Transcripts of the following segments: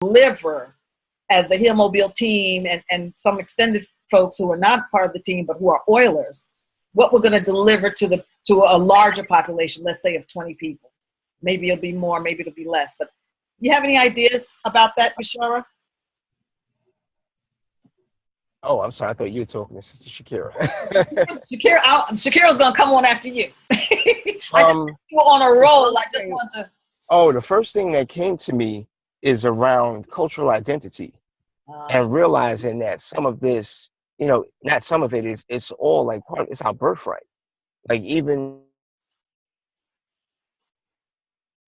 deliver as the HealMobile team and some extended folks who are not part of the team but who are oilers, what we're going to deliver to a larger population, let's say of 20 people. Maybe it'll be more, maybe it'll be less. But you have any ideas about that, Bashara? Oh, I'm sorry. I thought you were talking to Sister Shakira. Shakira's going to come on after you. I just were on a roll. I just want to. Oh, the first thing that came to me is around cultural identity and realizing that some of this, you know, not some of it is, it's all like it's our birthright. Like even.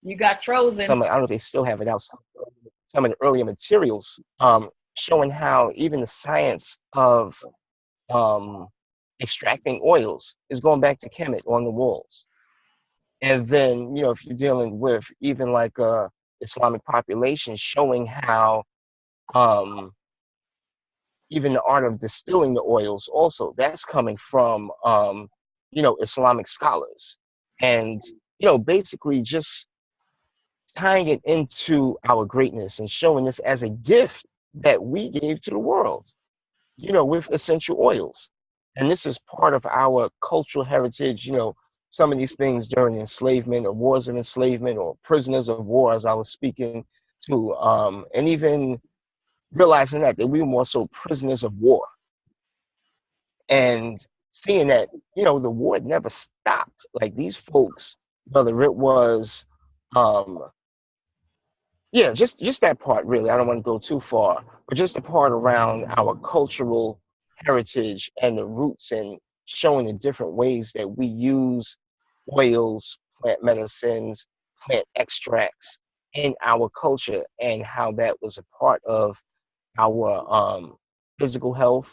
You got frozen. I don't know if they still have it out. Some of the earlier materials showing how even the science of extracting oils is going back to Kemet on the walls. And then, you know, if you're dealing with even like Islamic population, showing how even the art of distilling the oils also, that's coming from, you know, Islamic scholars. And, you know, basically just tying it into our greatness and showing this as a gift that we gave to the world, you know, with essential oils. And this is part of our cultural heritage, you know, some of these things during enslavement or wars of enslavement or prisoners of war, as I was speaking to, and even realizing that we were more so prisoners of war. And seeing that, you know, the war never stopped. Like these folks, whether it was, yeah, just that part, really. I don't want to go too far, but just the part around our cultural heritage and the roots and showing the different ways that we use oils, plant medicines, plant extracts in our culture and how that was a part of our physical health,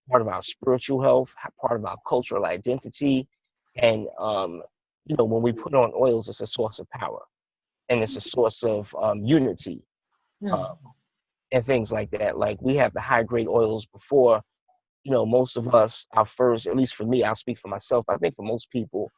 part of our spiritual health, part of our cultural identity. And, you know, when we put on oils, it's a source of power. And it's a source of unity and things like that. Like we have the high grade oils before, you know, most of us, our first, at least for me, I'll speak for myself. I think for most people,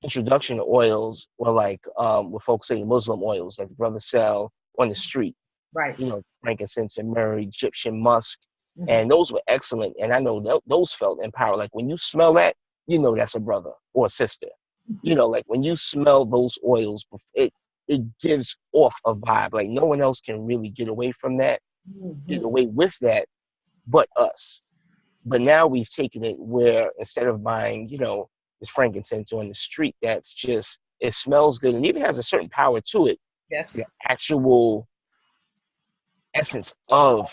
introduction to oils were like what folks say Muslim oils that the brothers sell on the street. Right. You know, frankincense and myrrh, Egyptian musk. And those were excellent. And I know those felt empowered. Like when you smell that, you know that's a brother or a sister. You know, like when you smell those oils, it gives off a vibe. Like no one else can really get away from that, get away with that, but us. But now we've taken it where instead of buying, you know, this frankincense on the street, that's just, it smells good and even has a certain power to it. Yes. The actual essence of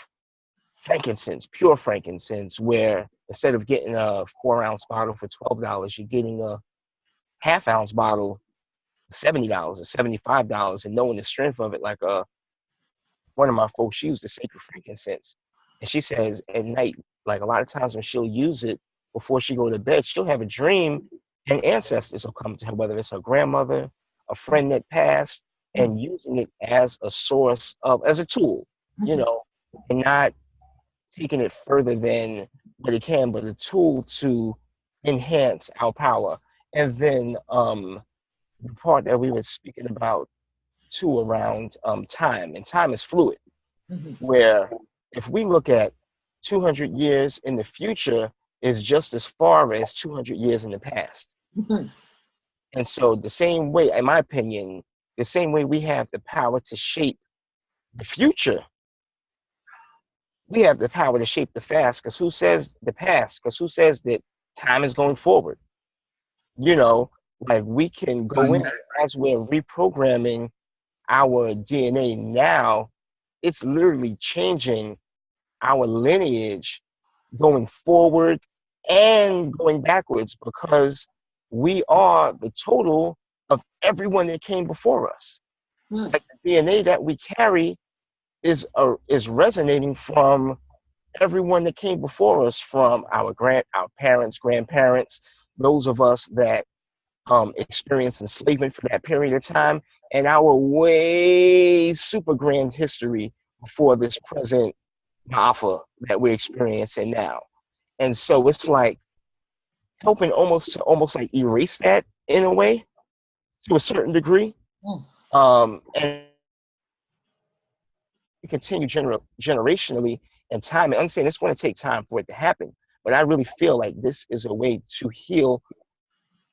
frankincense, pure frankincense, where instead of getting a 4-ounce bottle for $12, you're getting a half-ounce bottle, $70 or $75, and knowing the strength of it. Like one of my folks, she used the sacred frankincense, and she says at night, like a lot of times when she'll use it before she go to bed, she'll have a dream, and ancestors will come to her, whether it's her grandmother, a friend that passed, and using it as a source of, as a tool, you know, and not taking it further than what it can, but a tool to enhance our power. And then the part that we were speaking about too around time, and time is fluid, where if we look at 200 years in the future is just as far as 200 years in the past. And so the same way, in my opinion, the same way we have the power to shape the future, we have the power to shape the past, because who says the past? Because who says that time is going forward? You know, like we can go in as we're reprogramming our DNA now, it's literally changing our lineage going forward and going backwards, because we are the total of everyone that came before us. Like the DNA that we carry is resonating from everyone that came before us, from our parents, grandparents, those of us that experienced enslavement for that period of time, and our way super grand history before this present Alpha that we're experiencing now. And so it's like helping almost like erase that in a way, to a certain degree. And continue generationally and time. And I'm saying it's going to take time for it to happen. But I really feel like this is a way to heal,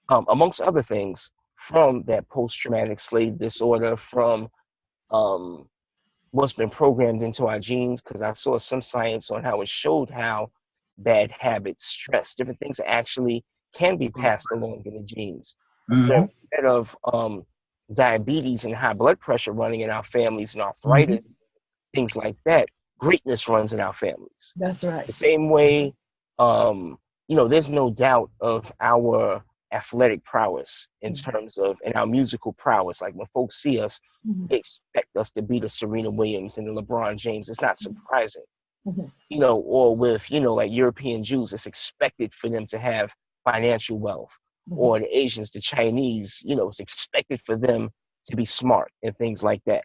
amongst other things, from that post-traumatic slave disorder, from what's been programmed into our genes. Because I saw some science on how it showed how bad habits, stress, different things actually can be passed along in the genes. So instead of diabetes and high blood pressure running in our families and arthritis, things like that, greatness runs in our families. That's right. The same way, there's no doubt of our athletic prowess in terms of, and our musical prowess. Like when folks see us, they expect us to be the Serena Williams and the LeBron James. It's not surprising. Or with, like European Jews, it's expected for them to have financial wealth. Or the Asians, the Chinese, it's expected for them to be smart and things like that.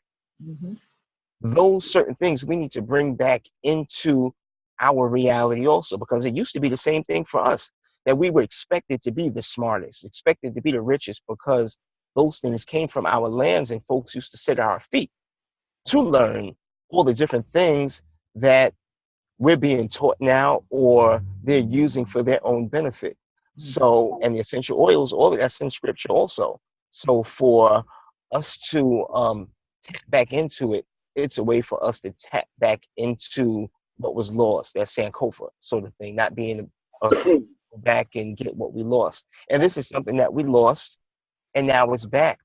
Those certain things we need to bring back into our reality also, because it used to be the same thing for us, that we were expected to be the smartest, expected to be the richest, because those things came from our lands and folks used to sit at our feet to learn all the different things that we're being taught now or they're using for their own benefit. So, and the essential oils, all of that's in scripture also. So for us to tap back into it, it's a way for us to tap back into what was lost, that Sankofa sort of thing, not being afraid to go back and get what we lost. And this is something that we lost, and now it's back,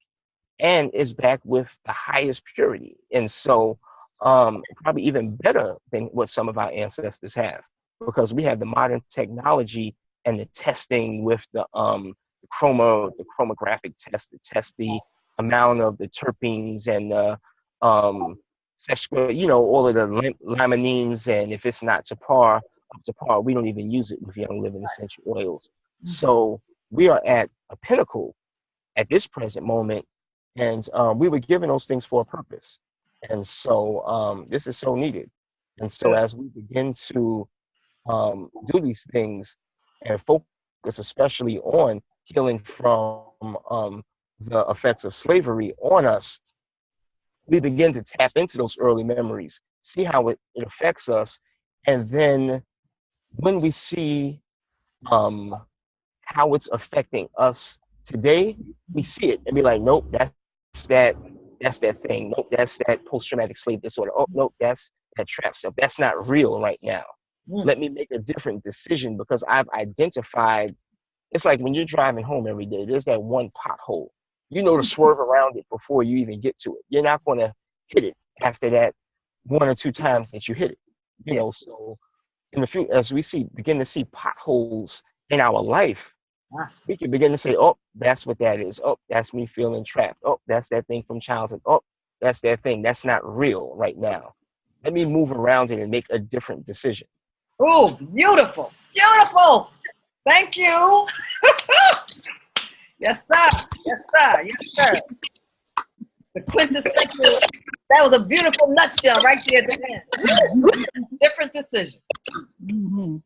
and it's back with the highest purity. And so probably even better than what some of our ancestors have, because we have the modern technology and the testing with the chromographic test to test the amount of the terpenes and the all of the limonene, and if it's not up to par, we don't even use it with Young Living essential oils. So we are at a pinnacle at this present moment, and we were given those things for a purpose. And so this is so needed. And so as we begin to do these things and focus especially on healing from the effects of slavery on us, we begin to tap into those early memories, see how it affects us. And then when we see how it's affecting us today, we see it and be like, nope, that's that thing. Nope, that's that post-traumatic slave disorder. Oh, nope, that's that trap stuff. That's not real right now. Let me make a different decision, because I've identified. It's like when you're driving home every day, there's that one pothole. You know to swerve around it before you even get to it. You're not going to hit it after that one or two times that you hit it. So in the future, as we begin to see potholes in our life, we can begin to say, oh, that's what that is. Oh, that's me feeling trapped. Oh, that's that thing from childhood. Oh, that's that thing. That's not real right now. Let me move around it and make a different decision. Oh, beautiful. Beautiful. Thank you. Yes, sir. Yes, sir. Yes, sir. The quintessential. That was a beautiful nutshell right there at the end. Different decision. Thank you,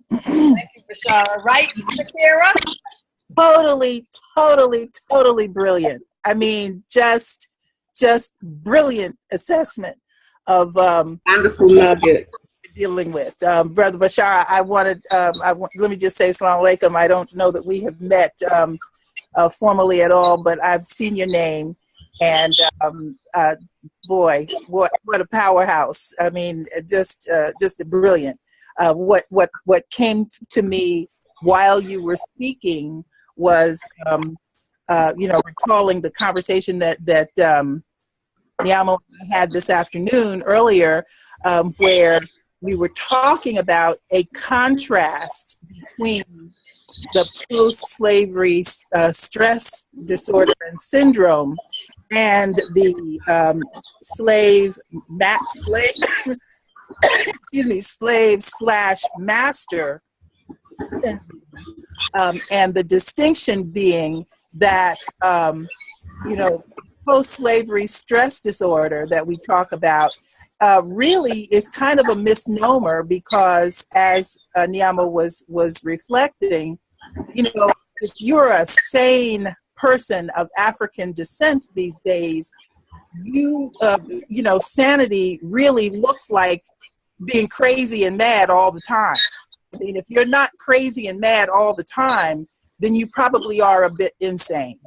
Bashara. Right, Shakira? Totally brilliant. I mean, just brilliant assessment of wonderful nugget. Dealing with. Brother Bashar, let me just say Assalamu alaikum. I don't know that we have met formally at all, but I've seen your name, and boy, what a powerhouse. I mean, just brilliant. What came to me while you were speaking was, recalling the conversation that Niamo had this afternoon earlier, where we were talking about a contrast between the post-slavery stress disorder and syndrome and the slave/master syndrome. And the distinction being that, post-slavery stress disorder that we talk about really is kind of a misnomer, because as Niamo was reflecting, if you're a sane person of African descent these days, you know, sanity really looks like being crazy and mad all the time. I mean, if you're not crazy and mad all the time, then you probably are a bit insane.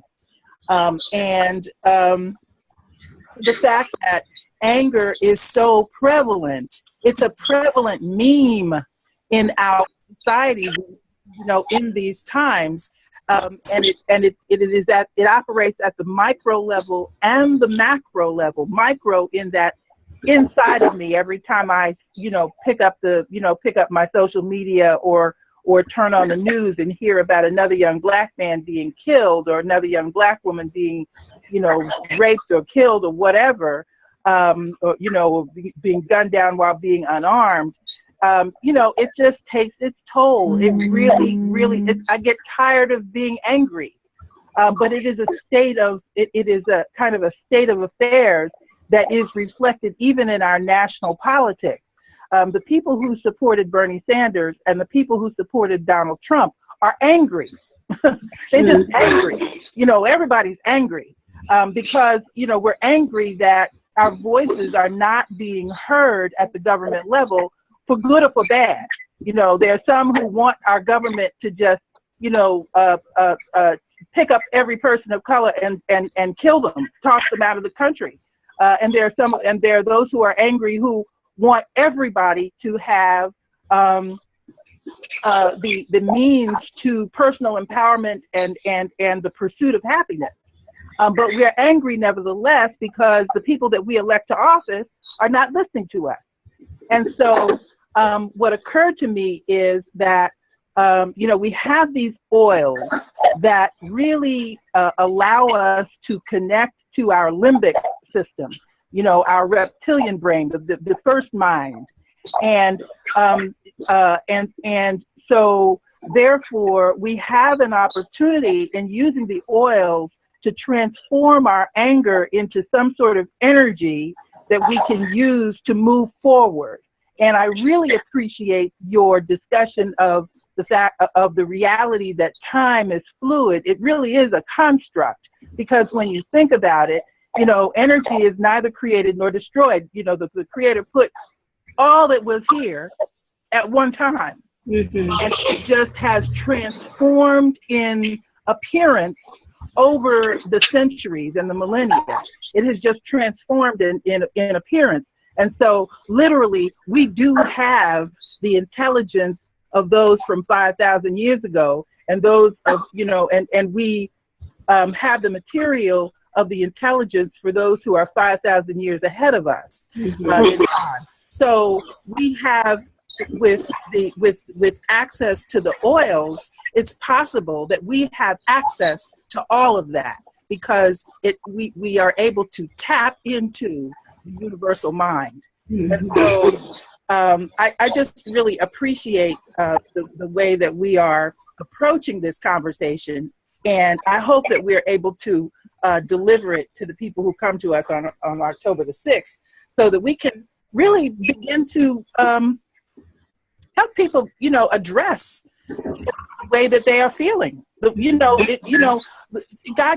The fact that anger is so prevalent, it's a prevalent meme in our society, you know, in these times. It operates at the micro level and the macro level. Micro in that inside of me, every time I, you know, pick up my social media or turn on the news and hear about another young black man being killed or another young black woman being, you know, raped or killed or whatever, or, you know, being gunned down while being unarmed. You know, it just takes its toll. It really, I get tired of being angry. But it is a kind of a state of affairs that is reflected even in our national politics. The people who supported Bernie Sanders and the people who supported Donald Trump are angry. They're just angry. You know, everybody's angry because, you know, we're angry that our voices are not being heard at the government level, for good or for bad. You know, there are some who want our government to just, you know, pick up every person of color and kill them, toss them out of the country. And there are those who are angry who want everybody to have the means to personal empowerment and the pursuit of happiness. But we are angry nevertheless because the people that we elect to office are not listening to us. And so what occurred to me is that, you know, we have these oils that really allow us to connect to our limbic system, you know, our reptilian brain, the first mind. And so therefore we have an opportunity in using the oils to transform our anger into some sort of energy that we can use to move forward. And I really appreciate your discussion of the fact of the reality that time is fluid. It really is a construct, because when you think about it, you know, energy is neither created nor destroyed. You know, the creator put all that was here at one time. And it just has transformed in appearance over the centuries and the millennia. It has just transformed in appearance. And so literally, we do have the intelligence of those from 5,000 years ago, and those of, you know, and we have the material of the intelligence for those who are 5,000 years ahead of us. So we have, with access to the oils, it's possible that we have access to all of that, because we are able to tap into the universal mind. And so I just really appreciate the way that we are approaching this conversation, and I hope that we're able to deliver it to the people who come to us on October the 6th, so that we can really begin to help people, you know, address the way that they are feeling. God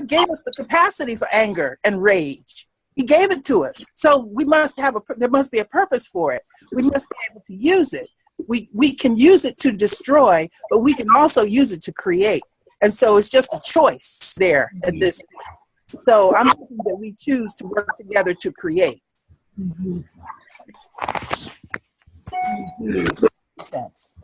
gave us the capacity for anger and rage. He gave it to us. So we must there must be a purpose for it. We must be able to use it. We can use it to destroy, but we can also use it to create. And so it's just a choice there at this point. So I'm hoping that we choose to work together to create. Sense.